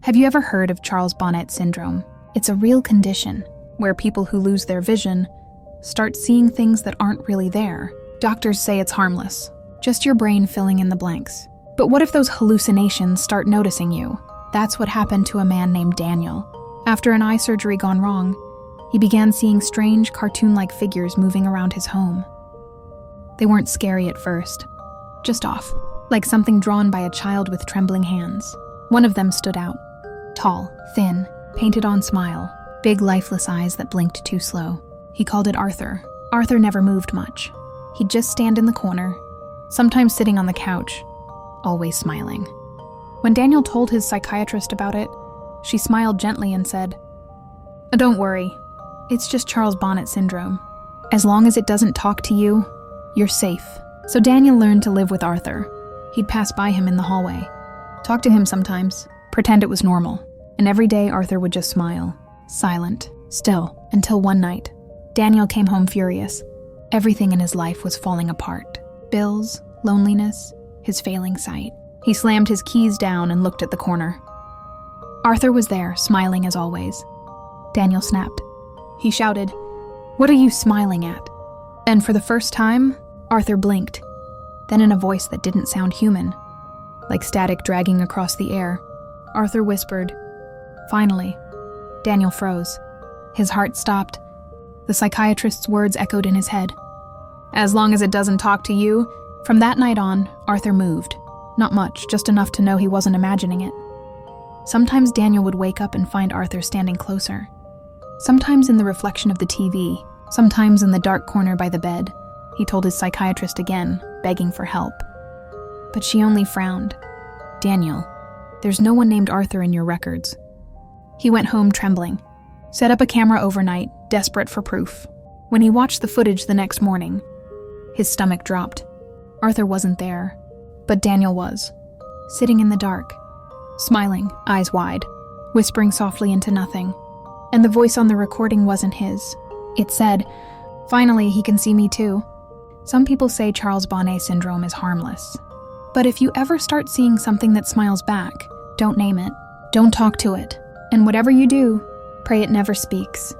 Have you ever heard of Charles Bonnet syndrome? It's a real condition where people who lose their vision start seeing things that aren't really there. Doctors say it's harmless, just your brain filling in the blanks. But what if those hallucinations start noticing you? That's what happened to a man named Daniel. After an eye surgery gone wrong, he began seeing strange cartoon-like figures moving around his home. They weren't scary at first, just off, like something drawn by a child with trembling hands. One of them stood out. Tall, thin, painted-on smile, big lifeless eyes that blinked too slow. He called it Arthur. Arthur never moved much. He'd just stand in the corner, sometimes sitting on the couch, always smiling. When Daniel told his psychiatrist about it, she smiled gently and said, "Don't worry, it's just Charles Bonnet syndrome. As long as it doesn't talk to you, you're safe." So Daniel learned to live with Arthur. He'd pass by him in the hallway, talk to him sometimes, pretend it was normal. And every day Arthur would just smile, silent, still, until one night. Daniel came home furious. Everything in his life was falling apart. Bills, loneliness, his failing sight. He slammed his keys down and looked at the corner. Arthur was there, smiling as always. Daniel snapped. He shouted, "What are you smiling at?" And for the first time, Arthur blinked. Then in a voice that didn't sound human, like static dragging across the air, Arthur whispered, "Finally." Daniel froze. His heart stopped. The psychiatrist's words echoed in his head. "As long as it doesn't talk to you." From that night on, Arthur moved. Not much, just enough to know he wasn't imagining it. Sometimes Daniel would wake up and find Arthur standing closer. Sometimes in the reflection of the TV, sometimes in the dark corner by the bed. He told his psychiatrist again, begging for help. But she only frowned. "Daniel, there's no one named Arthur in your records." He went home trembling, set up a camera overnight, desperate for proof. When he watched the footage the next morning, his stomach dropped. Arthur wasn't there, but Daniel was, sitting in the dark, smiling, eyes wide, whispering softly into nothing. And the voice on the recording wasn't his. It said, "Finally, he can see me too." Some people say Charles Bonnet syndrome is harmless. But if you ever start seeing something that smiles back, don't name it, don't talk to it. And whatever you do, pray it never speaks.